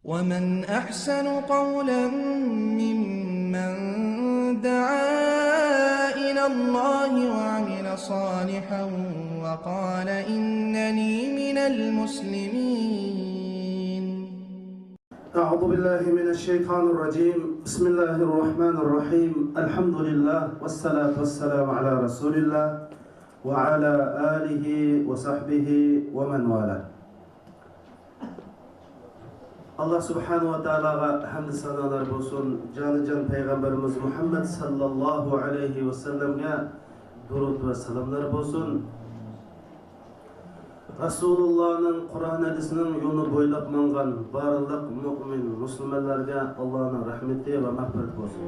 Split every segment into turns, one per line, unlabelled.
ومن أحسن قولا ممن دعا إلى الله وعمل صالحا وقال إنني من المسلمين.
أعوذ بالله من الشيطان الرجيم. بسم الله الرحمن الرحيم. الحمد لله والصلاة والسلام على رسول الله وعلى آله وصحبه ومن والاه. Allah subhanahu wa ta'alaga hamd sanalar bolsun. Canı Peygamberimiz Muhammed sallallahu aleyhi ve sellem'e durud ve selamlar bolsun. Rasulullah'ın Kur'an hadisinin yolunu boylap mangan barlık mümin Müslümanlarga Allah'ın rahmeti ve mağfiret bolsun.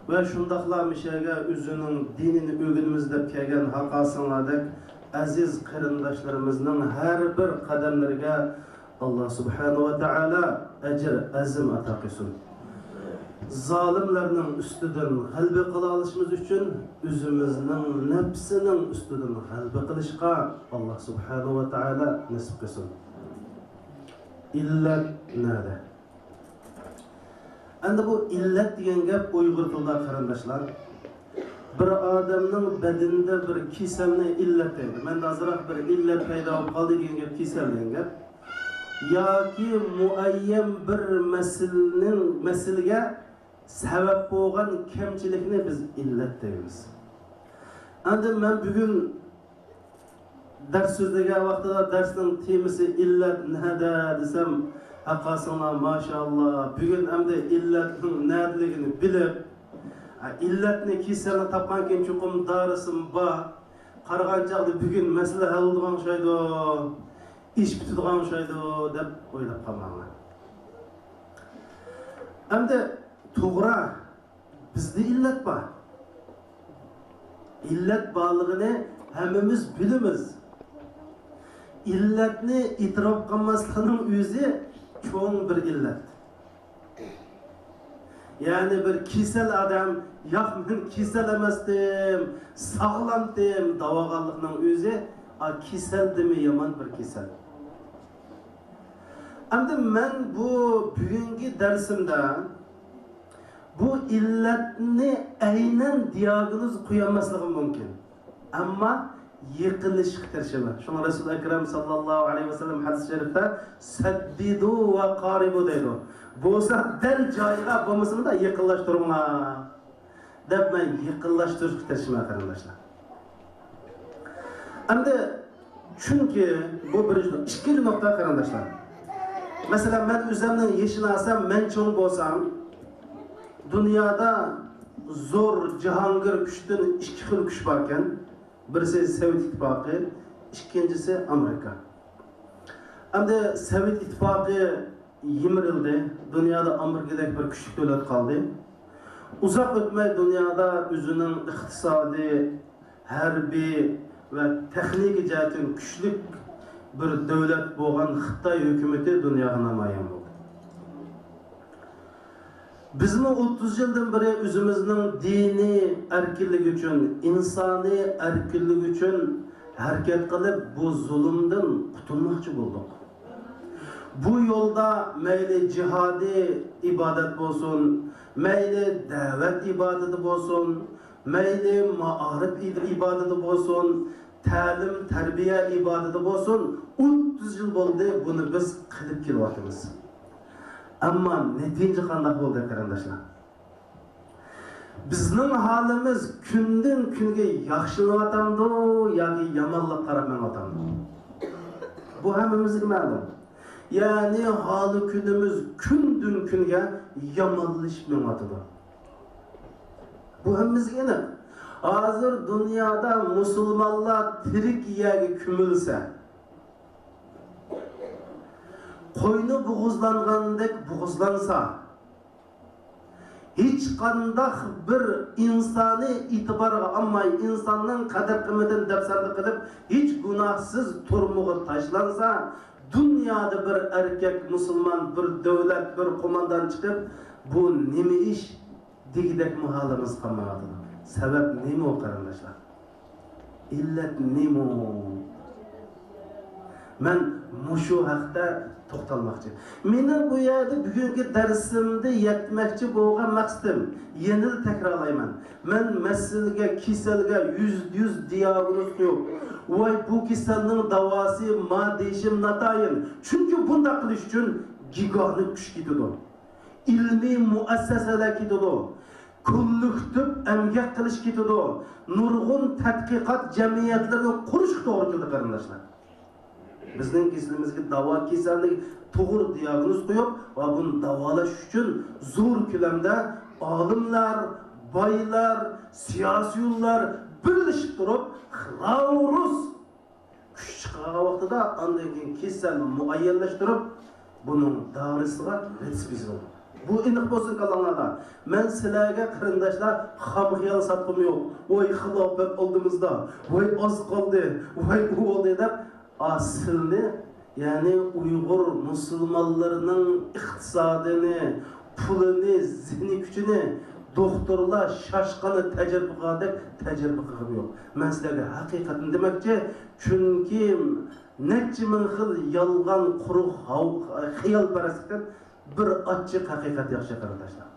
Ve şundaqla mişege üzünün dinini ögünümüzdep kelgen haqasınladek aziz kırındaşlarımızın her bir kademlerine Allah subhanahu wa ta'ala ecir azim ata qilsin. Zalimlerinin üstüden g'alaba qila olishimiz uchun o'zimizning nafsining üstüden g'alaba qilishga Allah subhanahu wa ta'ala nasib qilsin. İllat nada? Endi bu illat degan gap Uyg'ur tilida qarindoshlar. Bir odamning badanida bir kasalni illat deydi. Menda azroq bir illat paydo bo'lib qoldi degan gap kasal degan gap. Yoki muayyan bir masalaga sabab bo'lgan kamchilikni biz illat deymiz. Endi men bugun dars so'zlagan vaqtida darsning temasi illat nada desam, haqqasına maşallah bugün hamda illatning nadaligini bilib, illatni kasalni topgan keyin chuqum dorisim bor. Qarag'anchaqda bugun masala hal bo'lgan shaydo, ish bitadigan shaydo deb o'ylab qolmayman. Hamda to'g'ri bizda illat bor. İllat borligini hammamiz bilamiz. İllatni e'tirof qilmaslikning o'zi çoğun bir illat. Yani bir kisel adam, yok men kisel emasdim, sağlamdim, davaganlıkның özü, kisel demi yaman bir kisel. Endi men bu bugünkü dersimde bu illatni aynen diagnoz qo'yolmasligim mumkin. Ama yıkılış kıtırşımı. Şuna Resul-i Ekrem sallallahu aleyhi ve sellem hadis-i şerifte seddidu ve qaribu deydi. Bolsa del joyiga bo'lmasini da yıkıllaştırma. Deb men yıkıllaştırış kıtırşımı arkadaşlar. Endi çünkü bu birinci ikili nokta arkadaşlar. Mesela ben özümden yaşını alsam, men çoğun bolsam, dünyada zor cihangir güçten iki xil güç varken, birisi Sovet İttifakı, ikincisi Amerika. Endi Sovet İttifakı yimirildi, dünyada Amerika'daki bir küçük devlet kaldı. Uzak ötmey dünyada özünün iktisadi, harbiy ve texnik jihatdan güçlük bir devlet bo'lgan Xitoy hükümeti dünyaya namoyon bo'ldi. Bizmi 30 yıldan beri özümüzün dini erkinlik üçün, insani erkinlik üçün hareket kılıp bu zulümden kurtulmakçı bulduk. Bu yolda meyli cihadi ibadet olsun, meyli davet ibadeti olsun, meyli ma'arif ibadeti olsun, ta'lim, terbiye ibadeti olsun, 30 yıl oldu bunu biz kılıp kelyapmiz. Ama netice qanday bo'ldi arkadaşlar? Bizning halimiz kundan kunga yaxshilanayotgandi yoki yomonlik qarab manayotamdi? Bu hammamizga ma'lum. Yani hali kunimiz kundan kunga yomonlashib manayotidir. Bu hammamizga aniq. Hozir dunyoda musulmonlar tirik yerga ko'milsa, qo'yni bo'g'izlangandek bo'g'izlansa, hech qanday bir insoniy e'tiborga olmay, insonning qadr-qimmatini dafsanda qilib, hech gunohsiz turmug'i tashlansa, dunyoda bir erkak musulmon, bir davlat, bir qo'mondan chiqib, bu nima ish degidek muholimiz qolmaydi. Sabab nima qarindoshlar? İllet nima? Men mushu haqda to'xtalmoqchi. Mening bu yerda bugungi darsimda yetmoqchi bo'lgan maqsadim, yana takrorlayman. Men masalaga, kasalga yüz diagnoz qo'yib, voy bu kasalning davosi ma deyishim natayin. Chunki bunda qilish uchun gigahli kuch ketadi. Ilmiy muassasalar ketadi. Kollektiv emgak qilish ketadi. Nurg'un tadqiqot jamiyatlarini qurish to'g'ri keladi qarindoshlar. Bizning kesimizga davo kasallik to'g'ri diagnoz qo'yib va buni davolash uchun zo'r ko'lamda olimlar, boylar, siyosiylar birlashib turib, xavrus kuch chiqqan vaqtida undan keyin kasal muayyanlashtirib, buning davrasiga retsepsiya. Bu aniq bo'lsin kalanglarda. Men sizlarga qarindoshlar xam xiyol satqim yo'q. Voy xilofat oldimizda, voy oz qoldi, voy bu oldi deb aslini, yani Uyg'ur musulmonlarining iqtisodini, pulini, zihni kuchini doktorlar şaşqanı təcrübə qilib yo'q. Men sizlarga haqiqatni demoqchi, chunki necha ming xil yolg'on, quruq xiyolparastlikdan bir ochiq haqiqat yaxshi qarindoshlar.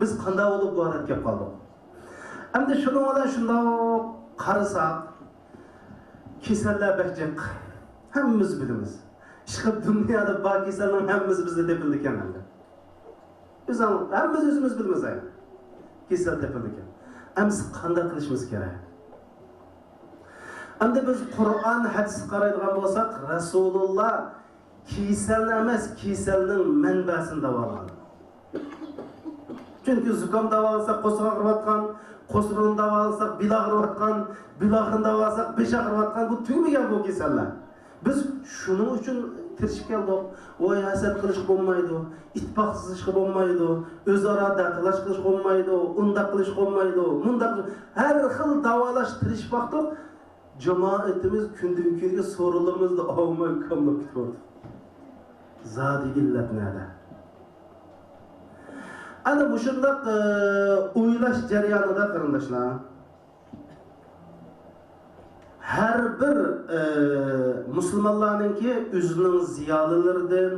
Biz qanday bo'lib bu holatga qoldik? Endi shuni bilan shunday qarasak, kasallar bakjiq. Hammamiz bilamiz. Chiqib dunyoda bor kasallar hammamiz bizda tepildi ekan endi. Biz hammamiz o'zimiz bilamiz ayni. Kasal tepildi ekan. Endi qanday qilishimiz kerak? Endi biz Qur'on, hadis qaraydigan bo'lsak, Rasululloh kasal emas, kasalning manbasini davoladi. Chunki zukom davolasak qo'shiq og'riyotgan, qo'shiqni davolasak biloq og'riyotgan, biloqni davolasak besh og'riyotgan, bu tugmagan bu kasallar. Biz shuning uchun tirishib keldik. Voy hasad qilish bo'lmaydi, ittifoqsizlik bo'lmaydi, o'zaro daqlash qilish bo'lmaydi, unda qilish bo'lmaydi, munda har xil davolash tirishib vaqtda jamoatimiz kundan-kunga so'rovlarimizni olmay qolib ketdi. Zodi illat nada? Ana bu shunday o'ylash jarayonida qarindoshlar, her bir musulmonlarninki o'zining ziyolilaridan,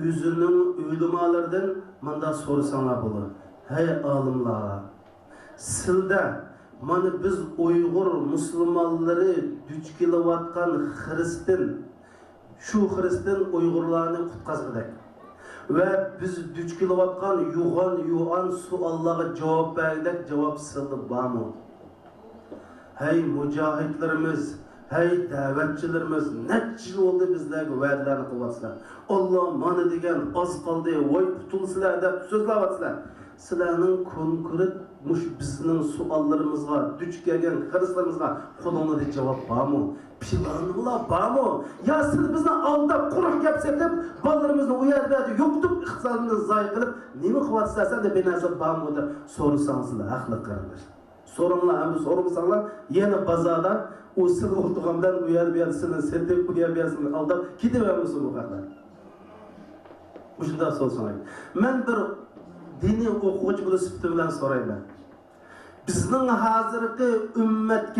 o'zining o'limalaridan manda so'rasanlar bo'ladi. Hey olimlar, sizda mana biz Uyg'ur musulmonlari duch kelayotgan Xristian, shu Xristian Uyg'urlarni qutqazdik. Ve biz duch kelayotgan yo'g'on savollarga javob berdik, javob sizda bormi? Hey mücahitlerimiz, hey davetçilerimiz, neçe oldu bizlerge va'dalarni qilyapsizlar. Allah mana degan oz qoldi, voy qutulsizlar deb so'zlayapsizlar. Sizlarning konkret bizning savollarimizga, duch kelgan xristianlarimizga qo'lingizda javob bormi? Planlar bormi? Ya siz bizni aldab quruq gap sepib, bolalarimizni u yerda yo'qdib iqtisodimizni zoy qilib, nima qilyapsizlar deb benazir bormi deb so'rasangizlar, haqli qarindoshlar. Sorunlar hem de sorumsanlar yine bazada o sır olduğundan uyarmayasını, setip uyarmayasını aldap gidivermişsin bu kadar. Bu şundan sorsan. Ben bir dini okuvchi bo'lib sifati bilan so'rayman. Bizning hozirgi ummat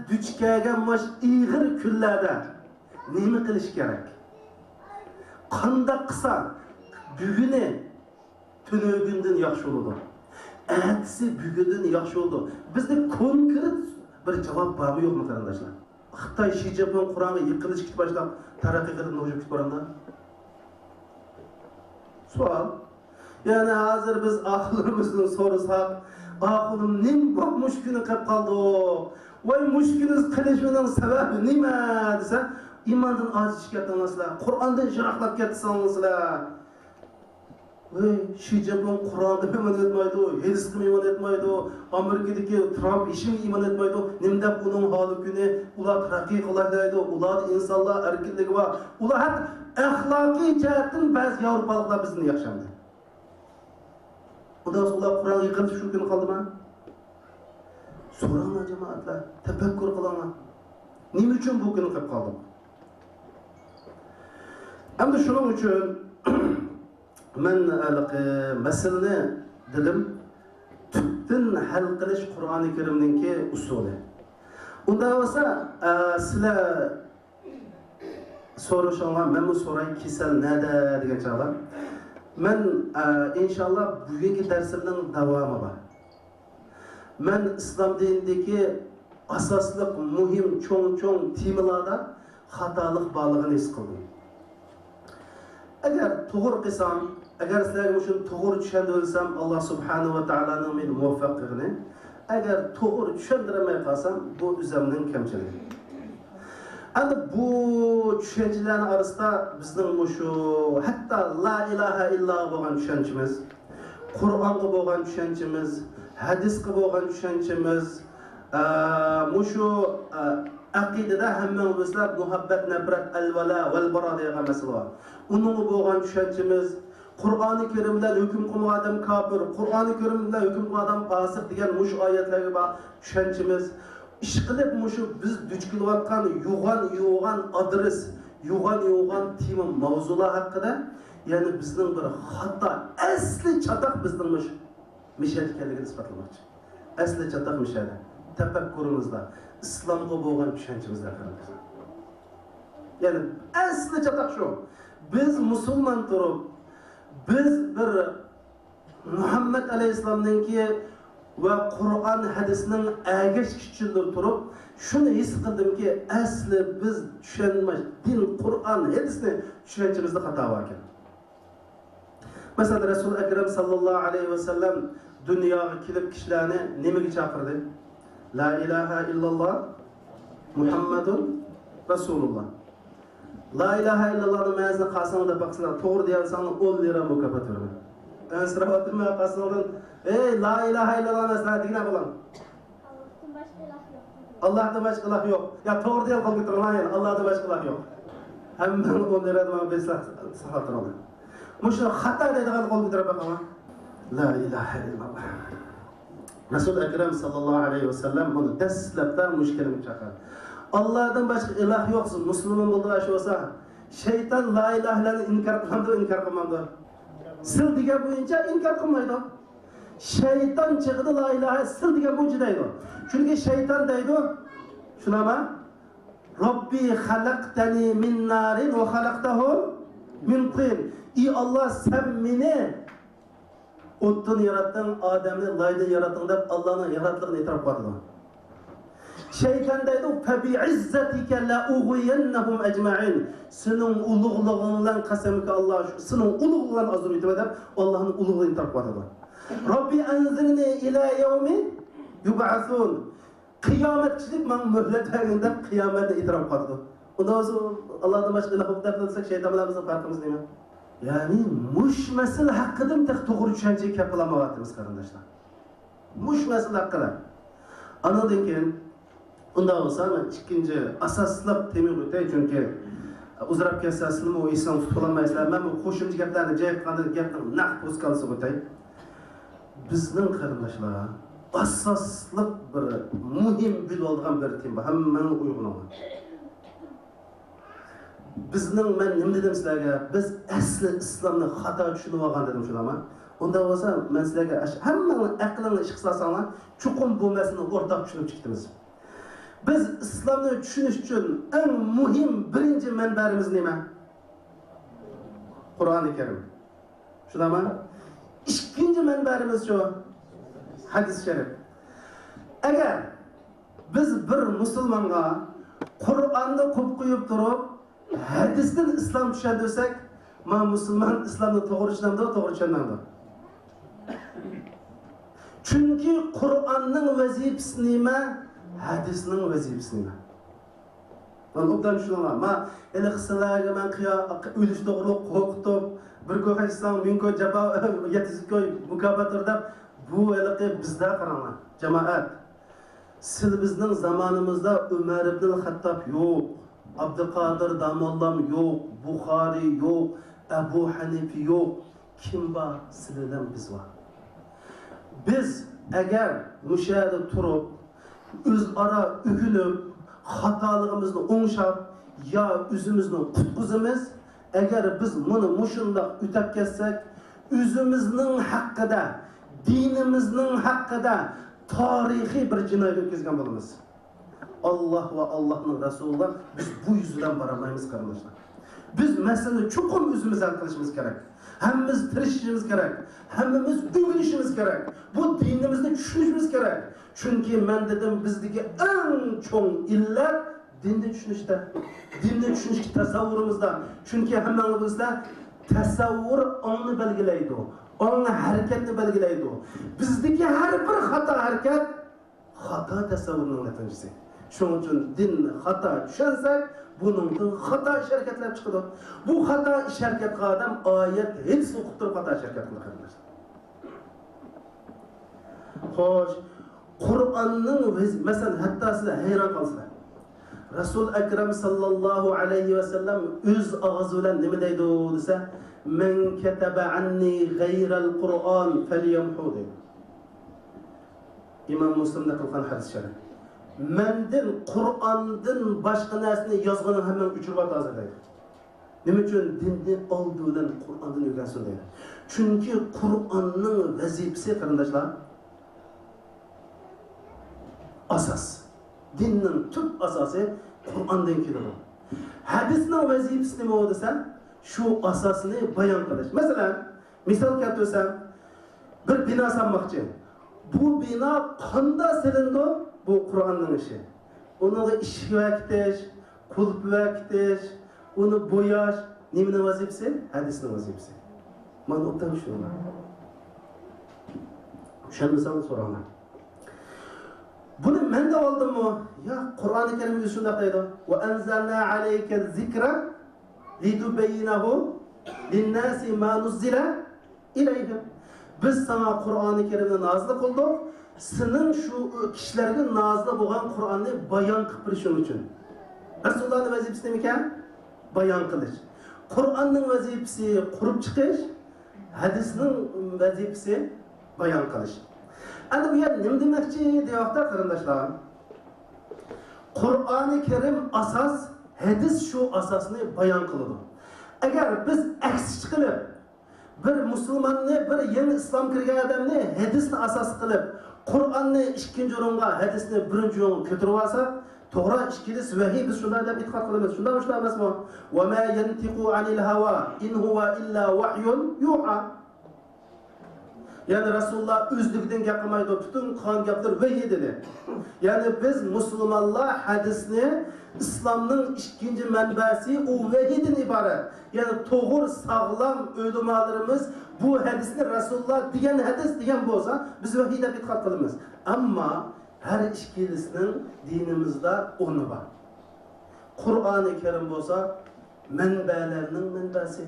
duch kelgan mash ig'ir kunlarda nima qilish kerak? Qanday qilsa buguni tunugundan yaxshi bo'ladi. Ertesi bugünden yaxshi oldu. Bizde konkret bir cevap var mı yok mu arkadaşlar? Xitoy Xi Jinping Qur'onga yiqilish ketib boshlab taraqqiy qilib nima ketib boranda? Savol. Yani hozir biz aqlimizni so'rasak, aqlim nima mushkuni qilib qoldi? Voy mushkuniz qilishning sababi nima desa, iymondan ozishib ketdingizlar, Qur'ondan jiroqlab ketdingizlar. Xi Jinping Qur'onga iman etmaydi, Hindistonga iman etmaydi, Amerikadagi Trump ishga iman etmaydi. Nimda buning holi kuni ular taraqqiy qiladi, ular insonlar erkinligi va ular hat axloqiy jihatdan ba'zi yevropaliklar bizni yaxshamdi. Xudo ular Qur'onga yiqilib shu kun qoldimi? So'ranglar jamoatlar, tafakkur qilinglar. Nima uchun bu kun qilib qoldik? Endi shuning uchun men masalani dedim tubdan hal qilish Qur'oni Karimninki usuli. Unda bo'lsa, sizlar so'rashinglar, men bu so'ray kasal nada degan chog'lar. Men inshaalloh bugungi darsimning davomi bor. Men islom dinidagi asosli muhim cho'ng temalarda xatolik borligini his qildim. Agar to'g'ri qilsam, agar sizlarga shuni to'g'ri tushuntirsam, Alloh subhanahu va taoloning meni muvaffaqligini, agar to'g'ri tushuntirmay qolsam, bu o'zimning kamchiligi. Endi bu tushunchalarning orasida bizning shu hatto la ilaha illalloh bo'lgan tushunchamiz, Qur'onga bo'lgan tushunchamiz, hadisga bo'lgan tushunchamiz, shu aqidada hammang bizlar muhabbat, nafrat, al-vala val bara degan masala bor. Uning bo'lgan tushunchamiz, Qur'oni Karimda hukm qilgan odam kofir, Qur'oni Karimda hukm qilgan odam fosiq degan mush oyatlarga bor tushunchamiz. İşqilib mushu biz duch kelayotgan yo'g'on adres, yo'g'on tema mavzular haqida, ya'ni bizning bir xato, asli chatoq bizning mishad ekanligini isbotlamoqchi. Asli chatoq mishadi. Tafakkurimizda, islomga bo'lgan tushunchimizda qaraymiz. Ya'ni asli chatoq shu. Biz musulmon turib, biz bir Muhammad alayhisolamningki ve Kur'an hadisinin ağaç küçüldür durup şunu his kıldım ki asli biz düşünmüş din Kur'an hadisini düşüncemizde hata varken. Mesela Resul-i Ekrem sallallahu aleyhi ve sellem dünyaya kilip kişilerini nemeye çağırdı? La ilahe illallah Muhammedun Resulullah. La ilahe illallah'ın mezini kalsana da baksana doğru diyen sana 10 lira mukafat verir. Ben sıra batırmaya kalsana ey la ilahe illallah mesela dine bulan. Allah'tan başka ilah yok. Ya doğru diyen kol getirin lan yani. Allah'tan başka ilah yok. Hemen 10 lira bana besler sahatır olur. Muşa hata dediğin kol getirin bak ama. La ilahe illallah. Resul-i Ekrem sallallahu aleyhi ve sellem bunu deslepten müşkelimi çakar. Allah'tan başka ilah yoksun. Müslüman bulduğu aşı olsa şeytan la ilahlerini inkar kılmadı. Sil diye boyunca inkar kılmaydı. Şeytan çıktı la ilahe sil diye boyunca deydi. Çünkü şeytan deydi. Şuna mı? Rabbi halaktani min narin ve halaktahu min tin. İyi Allah sen beni ottan yarattın, Adem'i laydan yarattın deyip Allah'ın yarattığını itiraf etdi. Şeytan deydi, فَبِعِزَّتِكَ لَاُغْوِيَنَّهُمْ اَجْمَعِينَ senin uluğluğundan kasemki Allah, senin uluğluğundan azur itiraf edip Allah'ın uluğluğunu itiraf etdi. Rabbi enzirni ila yevmi yub'asun. Kıyamet kişilik ben mühlet verin deyip kıyamette itiraf etdi. Ondan sonra Allah'tan başka ilah hukuk dersek şeytanlarımızın farkımız değil mi? Yani muş mesele hakkında mı tek doğru düşünceyi kapılamavatımız kardeşler? Muş mesele hakkında. Anladın ki ondan olsa ikinci asaslık temin ötey çünkü uzarap kesasını o İslam tutulamazlar. Ben bu koşumcu gaplarni cayıqqandan gapning naq po'skalisi o'tay. Bizning qarindoshlar asosliq bir muhim bil olgan bir tema hammani uyg'unadi. Bizning men nima dedim sizlarga? Biz asli islomni xato tushunib olgan dedim shunama. Unda bo'lsa men sizlarga hammaning aqlini ish qilsanglar, chuqur bu masalani o'rtaq tushunib chiqdimiz. Biz islomni tushunish uchun eng muhim birinchi manbarimiz nima? Qur'oni Karim. Shunami? İkinci manbarimiz shu hadis sharif. Agar biz bir musulmonga Qur'onni ko'p qo'yib turib, hadisdan islom tushuntirsak, men musulmon islomni to'g'ri tushunamdi. Chunki Qur'onning vazifasi nima? Hadisning vazifasi nima? Ben obdan tushunaman. Men eli qissalarga men o'lish to'g'riliq qo'rqitib, bir ko'rishsam mumkin javob yetizkoy mukofotlar deb bu eliqi bizda qaranglar. Jamoat. Siz bizning zamonimizda Umar ibn Xattob yo'q, Abdulqodir Damollam yo'q, Buxoriy yo'q, Abu Hanifa yo'q. Kim bor? Sizlardan biz bor. Biz agar mushada turib o'zaro o'g'ilib xatoligimizni o'ngshab yo o'zimizni qutqizimiz, agar biz buni mushundoq o'tab ketsak, o'zimizning haqqida, dinimizning haqqida tarixiy bir jinoyat o'tkazgan bo'lamiz. Allah ve Allah'ın Resulullah biz bu yüzden baramayız kardeşler. Biz meseleyi çukur özümüzden kılışımız gerek. Hemimiz tirişimiz gerek. Hemimiz öğrenişimiz gerek. Bu dinimizde düşünüşümüz gerek. Çünkü ben dedim bizdeki en çok iller dinde düşünüşte. Dinde düşünüş tasavvurumuzda. Çünkü hemen bizde tasavvur onu belgileydi o. Onun hareketini belgileydi o. Bizdeki her bir hata hareket hata tasavvurunun neticesi. Şunun için din hata düşünsek bunun hata iş hareketler çıkıyor. Bu hata iş hareket adam ayet hiç okutup hata iş hareket kılır. Hoş, Kur'an'ın mesela hatta size hayran kalsınlar. Resul Ekrem sallallahu aleyhi ve sellem öz ağzıyla ne deydi o dese men ketebe anni gayrel Kur'an felyemhu deydi. İmam Müslim'de kılgan hadis şerif. Menden Kur'an'dan başka nersini yazganın hemen uçurbat hazırlaydı. Nima uchun dinni oldidan Kur'an'dan öğrensin deydi. Çünkü Kur'an'ın vazifesi qarindoshlar asas. Dinning tüp asası Kur'an'dan keladi. Hadisning vazifasi nima bo'ldi desam, shu asosini bayon qilish. Masalan, misol keltirsam, bir bino salmoqchi. Bu bino qanday silindi? Bu Kur'an'ning ishi. Uni ishga vakitish, qulp vakitish, uni bo'yash nimaning vazifasi? Hadisning vazifasi. Mana o'tdan shuni. O'sha misolni so'raman. Bunu men de oldum mu? Ya Kur'an-ı Kerim şunda deydi. Ve enzalna aleyke zikra lidubeyyinahu linnâsi ma nuzzila ileyhim. Biz sana Kur'an-ı Kerim'i nazlı kıldık. Senin şu kişilerine nazlı olan Kur'an'ı bayan kıpırışın için. Resulullah'ın vazifesi ne miken? Bayan kılış. Kur'an'ın vazifesi kurup çıkış. Hadisinin vazifesi bayan kılış. Ana bu yer nima demoqchi deyapti qarindoshlar? Qur'oni Karim asas, hadis shu asosni bayon qiladi. Agar biz aksi qilib bir musulmonni, bir yangi islom kirgan odamni hadisni asos qilib, Qur'onni ikkinchi o'ringa, hadisni birinchi o'ringa ko'tarib olsak, to'g'ri ikkinchisi vahiy biz shunday deb e'tiqod qilamiz. Shunday emasmi? Va ma yantiqu anil hawa in huwa illa wahyun yuha. Yani Resulullah özlükten yapmaydı, bütün kan yaptır vahiy dedi. Yani biz Müslümanlar hadisni İslam'ın ikinci menbesi o vahiyden ibaret. Yani doğru sağlam ölümalarımız bu hadisni Resulullah diyen hadis diyen olsa biz vahiyde dikkat kılımız. Ama her işkilisinin dinimizde onu var. Kur'an-ı Kerim olsa menbelerinin menbesi.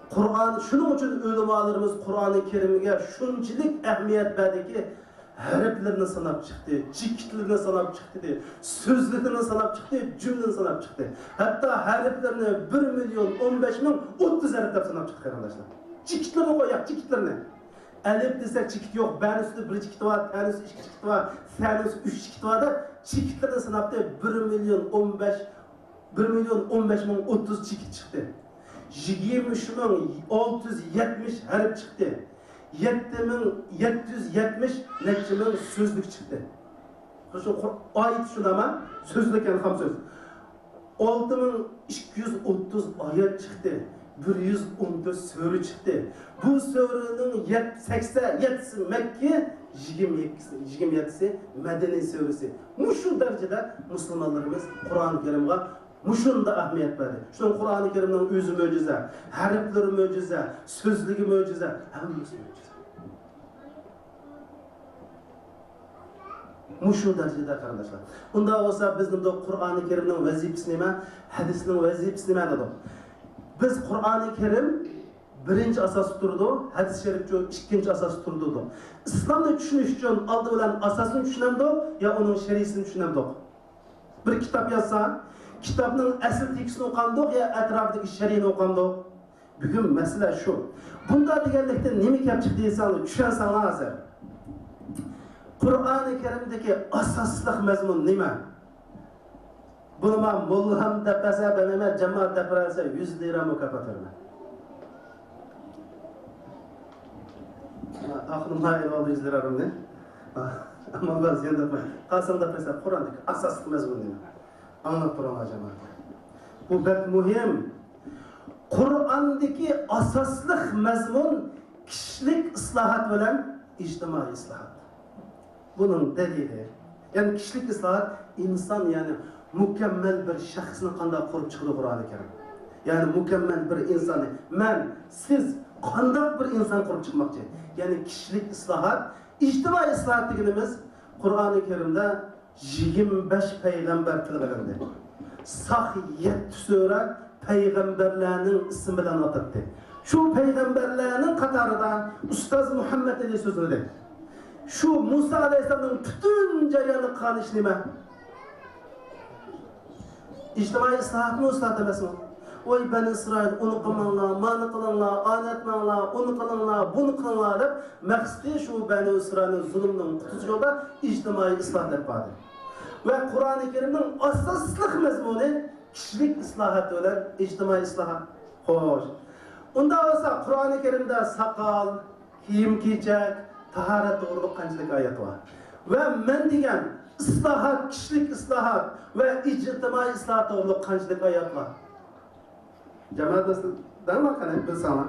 Kur'an, şunun için ulemalarımız Kur'an-ı Kerim'e şunçilik ehemmiyet verdi ki harflerini sanap çıktı, cikitlerini sanap çıktı, sözlerini sanap çıktı, cümleni sanap çıktı. Hatta harflerini 1.015.030 harfler sanap çıktı arkadaşlar. Cikitlerini koyak, cikitlerini. Elif desek cikit yok, ben üstü bir cikit var, ten üstü iki cikit var, sen üstü üç cikit var da cikitlerini sanaptı 1.015.030 cikit çıktı. 20.670 harf çıktı. 7.770 neçimin sözlük çıktı. Şu ayet şuna ama sözlük yani ham söz. 6.230 ayet çıktı. 114 sörü çıktı. Bu sörünün 87'si Mekke, 27'si Medine sörüsü. Şu derecede Müslümanlarımız Kur'an-ı Kerim'e muşunda ahmiyet verdi. Şu Kur'an-ı Kerim'in özü möcize, harfleri möcize, sözlüğü möcize, hemmesi möcize. Muşu derecede kardeşler. Bunda olsa bizim de Kur'an-ı Kerim'in vazifesi nime, hadisinin vazifesi nime dedik. Biz Kur'an-ı Kerim birinci asası turdu, hadis-i şerif ikinci asası turdu. İslam'ı düşünüş için aldı olan asasını düşünemdik ya onun şerisini düşünemdik. Bir kitap yazsa, kitabın asıl tekstini okandık ya etrafındaki şerhini okandık. Bugün mesele şu. Bunda diğerlikte nemi yapacak değilsen, düşünsen hazır. Kur'an-ı Kerim'deki asaslık mezmun nime? Bunu ben Mollah'ım depese, benime cemaat depese 100 lira mükafat verme. Aklımda eyvallah 100 lira verme. Ama ben ziyade kasımda mesela Kur'an'daki asaslık mezmununu anlatıp duran cemaat. Bu pek mühim. Kur'an'daki asaslık mezmun kişilik ıslahat bilen ictimai ıslahat. Bunun delili. Yani kişilik ıslahat insan yani mükemmel bir şahsını kanda kurup çıkıyor Kur'an-ı Kerim. Yani mükemmel bir insanı. Siz kandak bir insan kurup çıkmakçı. Yani kişilik ıslahat, ictimai ıslahat dediğimiz Kur'an-ı Kerim'de 25 peygamber tilgilindi. Sah 7 sure peygamberlerinin ismi bilen atattı. Şu peygamberlerinin katarında Ustaz Muhammed Ali sözüydü. Şu Musa Aleyhisselam'ın bütün cereyanı kanış nime? İctimai ıslahatını ıslah demesin. Oy ben İsrail onu kılmanlar, manı kılınlar, anetmenler, onu kılınlar, bunu kılınlar deyip məqsidi şu Beni İsrail'in zulümünün kutucu yolda ictimai ıslah deyip vardı. Ve Kur'an-ı Kerim'in asaslık mezmunu kişilik ıslahatı olan ictimai ıslahat. Hoş. Onda olsa Kur'an-ı Kerim'de sakal, kiyim giyecek, taharet doğruluk kancılık ayet var. Ve men degen ıslahat, kişilik ıslahat ve ictimai ıslahat doğruluk kancılık ayet var. Cemaat nasıl? Değil mi bakalım bir sana?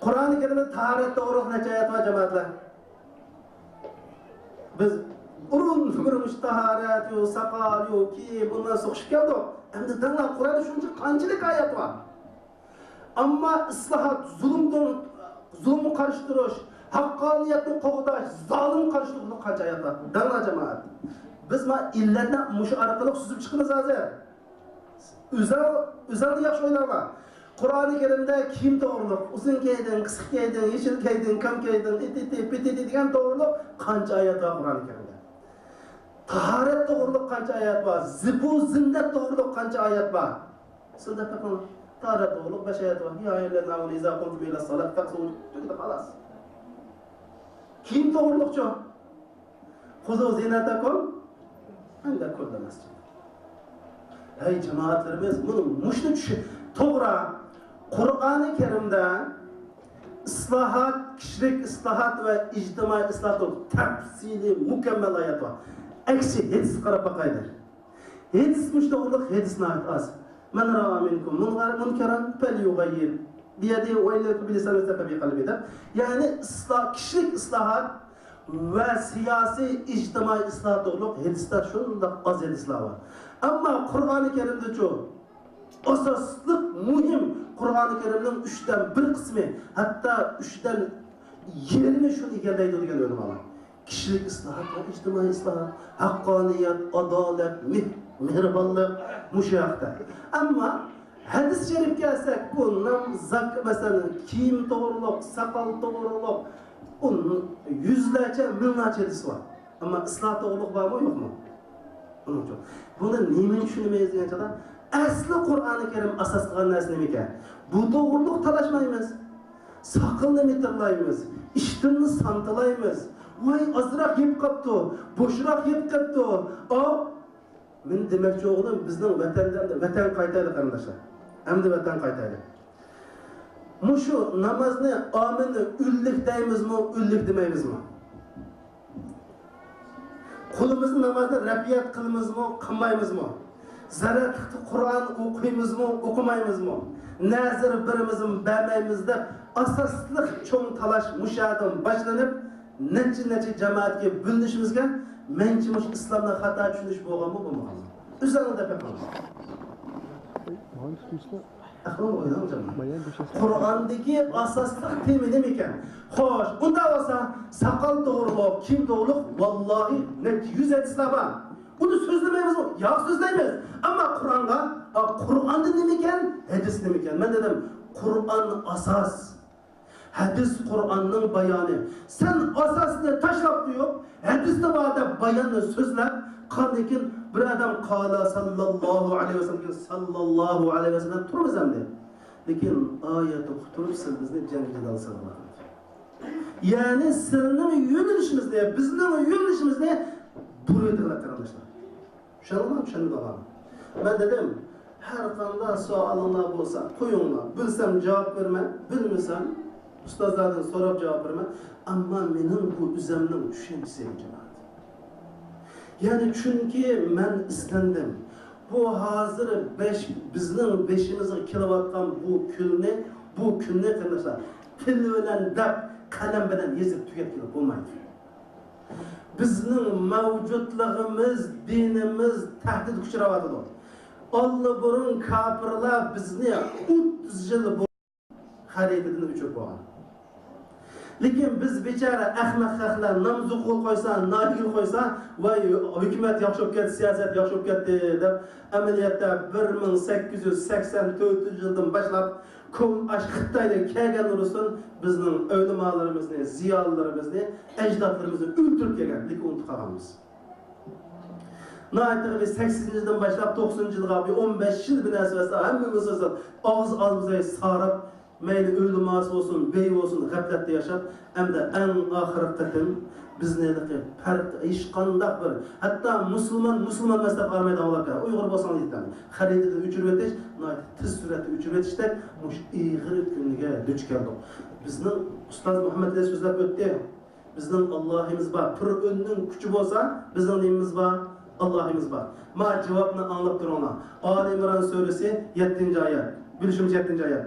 Kur'an-ı Kerim'de taharet doğruluk neçe ayet var cemaatler? Biz urun fıkırmış taharet yok, sakal yok ki bundan soğuşuk geldik. Hem de dağlar Kur'an'da şunca kancılık ayet var. Ama ıslahat, zulümü karıştırış, hakkaniyetini koğdaş, zalim karıştırışını kaç ayet var. Dağlar cemaat. Biz illerine muşu arkalık süzüp çıkınız hazır. Üzerinde yaxşı oylar var. Kur'an-ı Kerim'de kim doğruluk, uzun keydin, kısık keydin, yeşil keydin, kam keydin, ititi, pititi diyen doğruluk kanca ayet var Kur'an-ı Kerim'de. Taharet doğruluk kanca ayet var. Zibu zinnet doğruluk kanca ayet var. Sizde bakın, taharet doğruluk 5 ayet var. Ya eyyühellezine amenu izâ kuntum ile salat faksû tüktü halas. Kim doğrulukçu? Huzû zinnetekum inde kulle mescid. Ey cemaatlerimiz bunun muşnu toğra Kur'an-ı Kerim'de ıslahat, kişilik ıslahat ve ictimai ıslahat tefsili mükemmel ayet var. Eksi hadis qarab bakaylar. Hadis müştağırlık hadisine ait az. Men ra'a minkum munkaran felyughayyir biyadihi ve illeti bilisanihi ve biqalbihi. Yani kişilik ıslahat ve siyasi ictimai ıslahat doğruluk hadisler şunda az hadisler var. Ama Kur'an-ı Kerim'de çok asaslık mühim Kur'an-ı Kerim'in 3'ten 1 kısmı hatta 3'ten 20 şunu egerleydi degan önüm alan. Kişilik ıslahat ve ictimai ıslahat, hakkaniyet, adalet, mehribanlık, müşahede. Ama hadis-i şerif gelsek bundan mesela kiyim doğruluk, sakal doğruluk, onun yüzlerce, binlerce hadis var. Ama ıslah doğruluk var mı yok mu? Bunda nemin düşünmeyiz diyeceğim. Asli Kur'an-ı Kerim asas kılan nesne miken? Bu doğruluk talaşmayımız. Sakılını mitirlayımız. İştirini santılayımız. Vay azırak yiyip kaptı. Boşurak yiyip kaptı. Men demekçi oğlum bizden vatan kaytaylı kardeşler. Hem de vatan kaytaylı. Muşu namazını amini üllük deyimiz mi, üllük demeyimiz mi? Kulumuzun namazını rapiyat kılımız mı, kılmayımız mı? Zarar Kur'an okuyumuz mu, okumayımız mı? Nazır birimizin vermeyimizde asaslık çoğun talaş müşahadan başlanıp neçe cemaatke bölünüşümüzge mençimiş İslam'da hata düşünüş boğan mı bu mu? Üzerinde pekmemiz. Aklım oynadım canım. Kur'an'daki asaslık temi ne miken? Hoş, bunda olsa sakal doğruluk, kim doğruluk? Vallahi net 100 hadisler var. Bunu sözlemeyiz mi? Ya sözlemeyiz. Ama Kur'an'da ne miken? Hadis ne miken? Ben dedim, Kur'an asas. Hadis Kur'an'ın bayanı. Sen asasını taşlap diyor, hadiste var bayanı sözler. Kandekin bir adam kala sallallahu aleyhi ve sellem sallallahu aleyhi ve sellem turmaz hem de. Lekin ayet okutursa bizni cennete alsın Allah. Yani senin yönelişimiz ne? Bizim yönelişimiz ne? Buraya arkadaşlar. Şanlılar, şanlılar. Ben dedim, her kanda sualına olsa koyunlar. Bilsem cevap verme, bilmesem ustozlardan so'rab javob beraman. Ammo mening bu o'zimning tushuncham javob. Ya'ni chunki men islandim. Bu hozir bizning beshimizga kelayotgan bu kunni qilishlar. Til bilan dab, qalam bilan yezib tugatib bo'lmaydi. Bizning mavjudligimiz, dinimiz tahdid uchrayotdi. Allah burun kafirlar bizni 30 yil xaridini uchirib qo'ygan. Lekin biz bechara ahmoqlar namzu qo'l qo'ysa, nagil qo'ysa, voy hukumat yaxshi bo'lib ketdi, siyosat yaxshi bo'lib ketdi deb amaliyotda 1884 yildan boshlab Xitoydan kelgan urusin bizning o'limalarimizni, ziyolilarimizni, ajdodlarimizni o'ldirib kelgan, lekin unutib qolganmiz. Naytığı biz 8-yildan başlap 90-yılga 15 yıl bir nəsəvəsə həmmimiz ağız ağzımıza sarıb meyli ölüması olsun, bey olsun, qəflətdə yaşab həm də ən axırı qıtım biz neydik fərq, iş qandaq bir hatta Müslüman məsləhət qarmaydı olaq ya Uyğur bolsan deyildən xəritədə üçürüb etiş tez sürətdə üçürüb etişdək muş iğir günlüge düç gəldik bizning Ustaz Muhammed Əli sözləb ötdi bizning Allah'ımız var pür önünün küçü bolsa bizning neyimiz var Allah'ımız var. Ma cevabını anlatıp dur ona. Ali İmran suresi 7. ayet. Bilişimiz 7. ayet.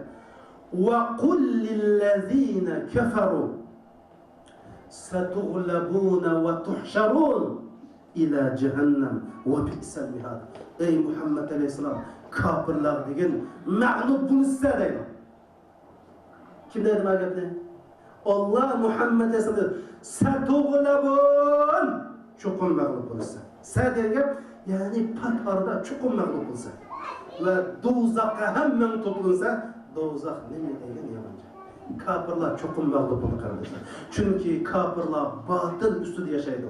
وَقُلْ لِلَّذ۪ينَ كَفَرُوا سَتُغْلَبُونَ وَتُحْشَرُونَ اِلَى جَهَنَّمْ وَبِئْسَ الْمِهَادِ Ey Muhammed Aleyhisselam kafirler degen mağlup bunu size deydi. Kim dedi mağlup? Allah Muhammed Aleyhisselam سَتُغْلَبُونَ çokum mağlup olursa. Sadece yani pat arada çokum mağlup olsa ve dozak'a hemen toplansa dozak ne degen yabancı. Kafirler çokum mağlup olur kardeşler. Çünkü kafirler batıl üstüde yaşaydı.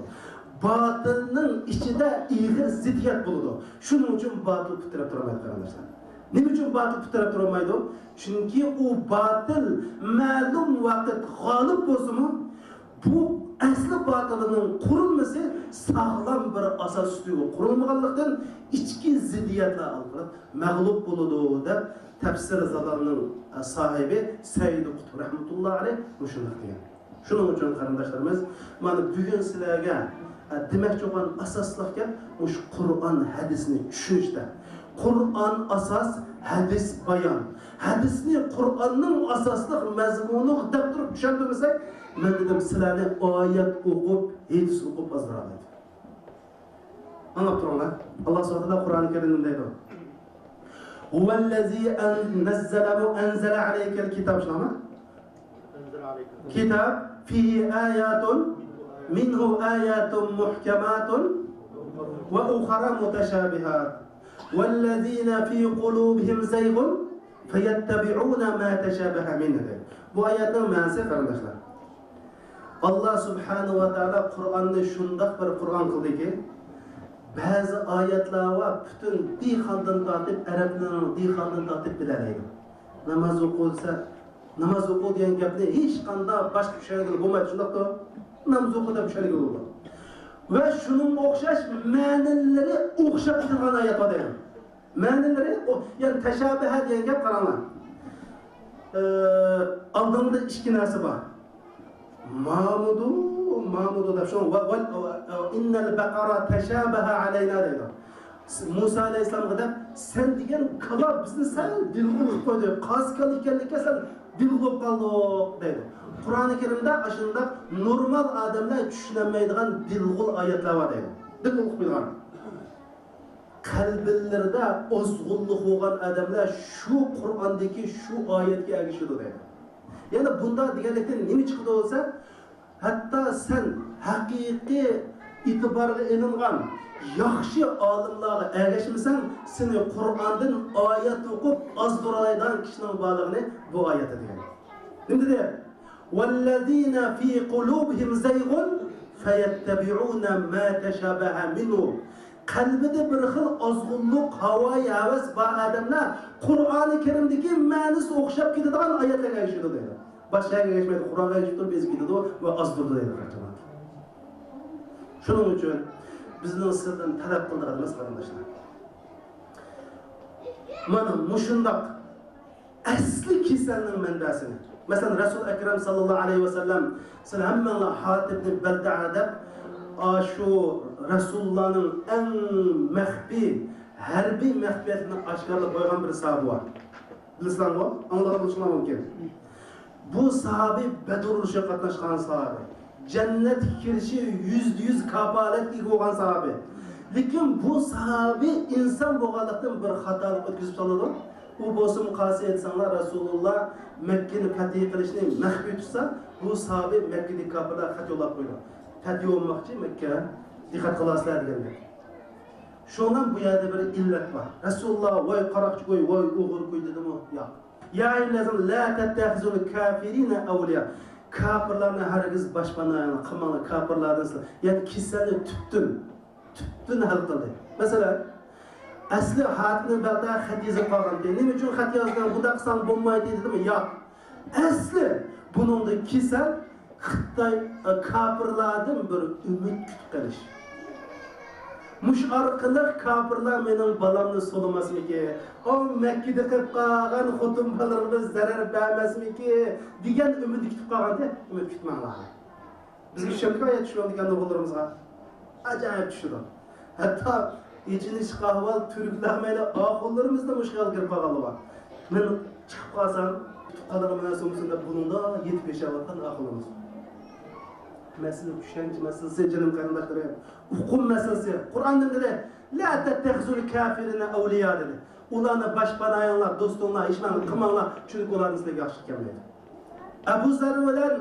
Batılın içinde iğir ziddiyet bulundu. Şunun için batıl pütürep duramaydı kardeşler. Ne için batıl pütürep duramaydı? Çünkü o batıl malum vakit galip olsun mu? Bu asli batılının kurulması sağlam bir asas üstüne kurulmaganlıktan içki ziddiyetler algılanıp mağlup buludu da tefsir zamanının sahibi Seyyid Kutb rahmetullahi aleyh müşunluk diyen. Şunun için kardeşlerimiz, bana bugün sizlerge demek olan asaslıkta Kur'an hadisini düşünüşte. Kur'an asas, hadis bayan. Hadisni Kur'an'ın asaslık mezmunu dep durup düşündüğümüzde ben dedim sizlerle ayet okup, hadis okup azralaydı. Anlatıp durumlar. Allah s.a.v. Kur'an-ı Kerim'de diyor. Huvellezî enzele aleykel kitab. Şuna mı? Kitab fihi ayatun minhu ayatun muhkematun ve ukhara muteşabihat. Vellezîne fî kulûbihim zeygun feyettebi'ûne mâ teşâbehe minhu. Bu ayetin manası kardeşler. Allah subhanahu ve teala Kur'an'ı şundak bir Kur'an kıldı ki bazı ayetler var bütün dihkandan tatip Arapların dihkandan tatip bilaleydi. Namaz okulsa namaz oku diyen gapni hiç kanda başka bir şeyler bulmaydı şundak da namaz okuda bir şeyler buldu. Ve şunun okşaş menileri okşap bitirgan ayet var diyen. Menileri yani teşabehe diyen gap karanlar. Aldığında iki nası var. Mahmudu da şun innel bekara teşabeha aleyna deydi. Musa Aleyhisselam kadar sen diyen kala bizni sen dilgulup koydu. Kaskal ikenlikle sen dilgulup kaldık deydi. Kur'an-ı Kerim'de aşında normal adamlar düşünemeydiğen dilgul ayetler var deydi. Dilgulup bilgan. Kalbillerde ozgulluk olan adamlar şu Kur'an'daki şu ayetki erişiyordu deydi. Yani bunda diğerlikten nemi çıktı olsa hatta sen hakiki itibarlı elingan yaxşı alimlarga erişmişsen seni Kur'an'dan ayet okup azduralaydan kişinin bağlığını bu ayete diyor. Şimdi diyor وَالَّذ۪ينَ ف۪ي قُلُوبِهِمْ زَيْغٌ فَيَتَّبِعُونَ مَا تَشَابَهَ مِنْهُ Kalbide bir xil azgınlık, havayı, heves var adamlar Kur'an-ı Kerim'deki manisi okşap gidadigan ayetlerge geçiyordu dedi. Başka yere geçmedi, Kur'an'a geçip biz gidiyordu ve azdurdu dedi. Şunun için bizden sırdan talep kıldığımız kardeşler. Mana muşundak asli kasalning manbasini. Masalan, Rasul Akram sallallohu alayhi vasallam hammalar Hatib ibn Balta'a deb şu Rasulullah'ın en mahfi, harbiy mahfiyatini oshkorlab qo'ygan bir sahabi var. Bilasizlarmi? Anglab olishinglar mumkin. Bu sahabi Badr urushida qatnashgan sahabi. Cennet kirişi %100 kapaletli olan sahabi. Lekin bu sahabi insan bo'lganlikdan bir xatolik o'tkazib soladi. U bo'lsa muqayasa etsanlar Rasululloh Makkani fath qilishni maxfiy tutsa, bu sahabi Makkadagi kafirlar xat yo'llab qo'ydi. Fath olmoqchi Makka diqqat qilasizlar deganlar. Shundan bu yerda bir illat bor. Rasululloh voy qaroqchi qo'y, voy o'g'ir qo'y dedimi? Yo'q. Ya ayyuhallazim la tattakhizul kafirina awliya. Kafirlarni hargiz boshpanani qilmanglar, kafirlarni. Ya'ni kasalni tüptün hal qildi. Masalan, asli xatni balda xat yozib qolganda, nima uchun xat yozgan, bunda qilsam bo'lmaydi dedimi? Yo'q. Asli buningda kasal Xitoy kafirlardan bir umid kutib qilish. Mush orqali kafirlar mening balamni so'lamasmiki, o Makkada qilib qolgan xotin balalarimiz zarar bermasmiki degan umid kutib qolganda, umid kutmanglar. Bizga shunday tushunadigan o'g'illarimizga acayip tushdi. Hatta içiniz kahval Türkler meyle ağıllarımızda müşkil girip ağalı var. Ben çıkıp kalsam, kadarımın sonrasında bununla 75 avatan ağılımız. Mesele düşenci meselesi, canım kardeşlerim. Hukum meselesi. Kur'an'da dedi, la tettehzul kafirine evliya dedi. Ulanı başpanayanlar, dostunlar, işmanlar, kımanlar, çünkü onların size yaşlı gelmedi. Ebu Zer ölen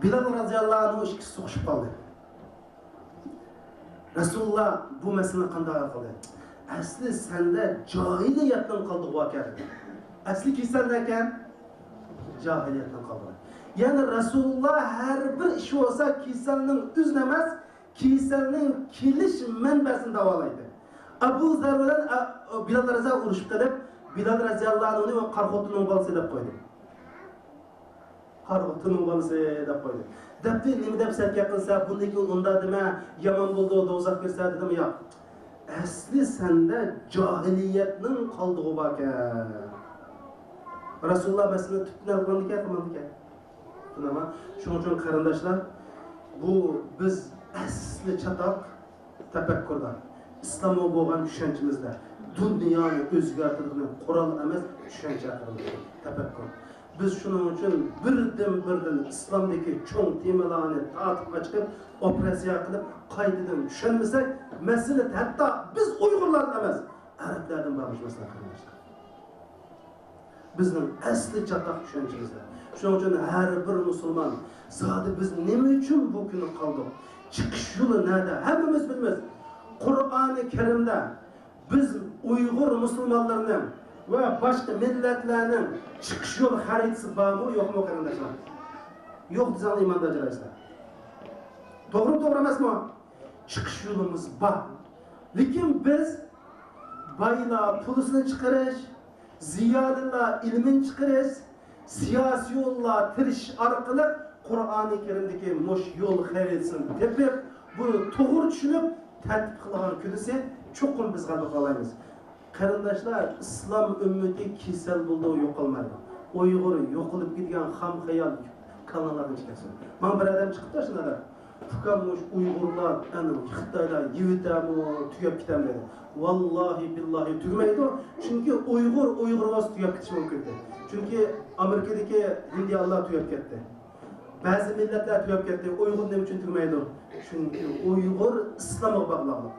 Bilal radıyallahu anh'ın işkisi soğuşup kaldı. Rasulullah bu meseleyi qanday qildi? Asli sende cahiliyatdan qoldi vakar. Asli kasal ekan cahiliyatdan qoldi. Yani Rasulullah her bir ish olsa kasalning o'zini emas, kasalning kelish manbasini davolaydi. Abu Zar bilan Bilal radhiyallohu urushib qilib, Bilal radhiyallohu anhu va qarxotining bolasi deb qo'ydi. Qarxotining bolasi deb qo'ydi. Debdi nima deb sarka qilsa, bundan keyin unda nima yomon bo'ldi, do'zax kirsa dedim, yo'q. Asli senda jahiliyatning qoldig'i bor ekan. Rasululloh masalani tutgan qilmadi. Tunaman. Shuning uchun qarindoshlar, bu biz asli chatoq tafakkurda, islomga bo'lgan tushunchimizda dunyoni o'zgartiradigan qurol emas, tushuncha haqida tafakkur. Biz shuning uchun birdan islomdagi cho'ng temalarni ta'qib chiqib, operatsiya qilib, qaytadan tushunmasak, masala hatto biz Uyg'urlar emas, arablardan bormish masala qarashlar. Bizning asli chatoq tushunchimizda. Shuning uchun har bir musulmon zodi biz nima uchun bu kunni qoldik? Chiqish yo'li nada? Hammamiz bilamiz. Qur'oni Karimda biz Uyg'ur musulmonlarning va boshqa millatlarning chiqish yo'li xaritasi bormi, yo'qmi qarindoshlar? Yo'q desam iymanda ajraysizlar. To'g'ri emasmi? Chiqish yo'limiz bor. Lekin biz baylar pulusini chiqarish, ziyodalar ilmin chiqarish, siyasi yo'llar tirish orqali Qur'oni Karimdagi mush yo'l xaritasini tepib, buni to'g'ri tushunib, tartib qilgan kunisi cho'qim biz g'alaba qolaymiz. Qarindoshlar, islom ummati kasal bo'ldi, yo'qolmadi. Uyg'ur yo'qolib ketgan ham xayol kanallardan chiqadi. Men bir odam chiqib tashladi. Fukamush Uyg'urlar ana Xitoylar yevitami, tugab ketadi dedi. Vallahi billahi tugmaydi. Chunki Uyg'ur vas tugab ketishi mumkin. Chunki Amerikadagi Hindiyalar tugab ketdi. Ba'zi millatlar tugab ketdi. Uyg'ur nima uchun tugmaydi? Chunki Uyg'ur islomga bog'liq.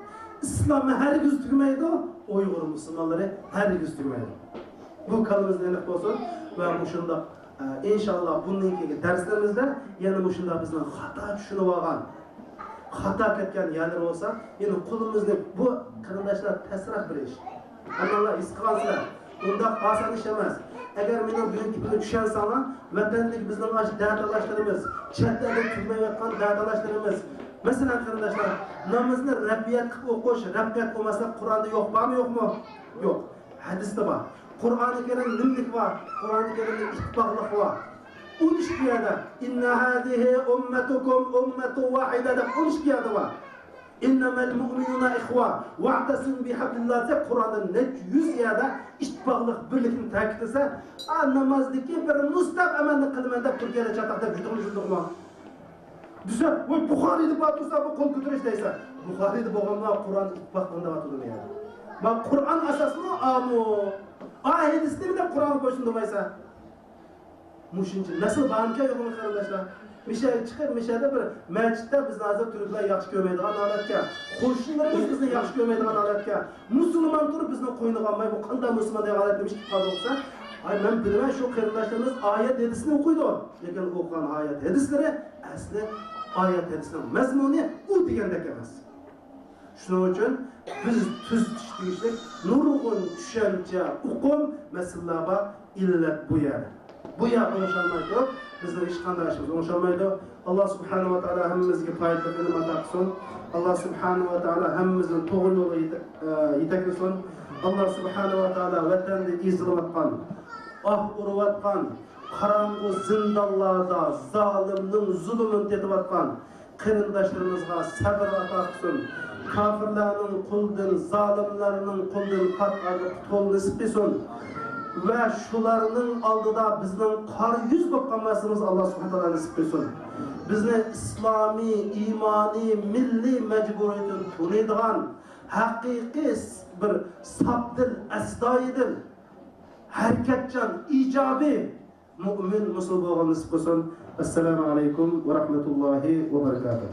İslam'ı her gün tükmeydi, Uygur Müslümanları her gün tükmeydi. Bu kalımızda aniq olsun ve bu şunda inşallah bundan keyingi derslerimizde yani bu şunda bizden hata düşünüp algan, hata ketken yerler olsa, yani kulumuzda bu kardeşler tesirah bir iş. Allah istiqansılar, bunda asan iş emez. Eğer benim büyük gibi düşen sana, vatandaş bizden aşı dağıtalaşlarımız, çetlerde tükmeye yatkan dağıtalaşlarımız, mesela arkadaşlar, namazını Rabbiyat kılıp okuş, Rabbiyat olmasa Kur'an'da yok mu? Yok. Hadiste var. Kur'an-ı Kerim nimlik var. Kur'an-ı Kerim'de ittifaklık var. 13 kıyada inna hadihi ummetukum ummetu vahidede 13 kıyada var. İnnemel mu'minuna ihva wa'tasim bihablillah deb Qur'onda net 100 yerda ittifoqlik birlikni ta'kidlasa, namozdagi bir mustab amalni qilman deb Turkiyada chataqda juda bize bu Buxariyda batırsa bu qo'l ko'tarish deysa, Buxariyda bo'lganlar Qur'on ittifoqlanda batırmayadi. Ma Qur'on asosini amu hadisda bilan Qur'on qo'shindi deysa, mushuncha nasl barcha yo'qmi qarindoshlar? Misha chiqib, mishada bir masjidda bizni hozir turklar yaxshi ko'rmaydigan holatga, qo'shnilarimiz bizni yaxshi ko'rmaydigan holatga, musulmon turib bizni qo'yniga olmay bu qanday musulmon degan holatga chiqib qoldi bo'lsa, men bilmay shu qarindoshlarimiz oyat hadisni o'qiydi, lekin o'qigan oyat hadislari asli oyat hadisning mazmuni u degandek emas. Shuning uchun biz tuz tishlik nurg'un tushuncha, uqum masalalarga illat bu yer. Bu yer o'shalmaydi. Bizning hech qanday ishimiz o'shalmaydi. Alloh subhanahu va taolo hammamizga foydali ilm ato qilsin. Alloh subhanahu va taolo hammamizni to'g'ri yo'lga yetaklasin. Alloh subhanahu va taolo vatanni izlayotgan, urayotgan, qarang'u zindonlarda zolimning zulmini tetayotgan qarindoshlarımızga sabr ato qilsin. Kafirlarning qo'ldan, zolimlarning qo'ldan qat'an nasib qilsin. Ve şularının aldıda bizden kar yüz bakmasımız Allah subhanahu wa ta'ala nasip etsin. Bizni İslami, imani, milli mecburiyetin tunuyduğun hakiki bir sabdil, esdayidil, hareketcan, icabi mümin musul boğan nasip etsin. Esselamu aleyküm ve rahmetullahi ve berekatuhu.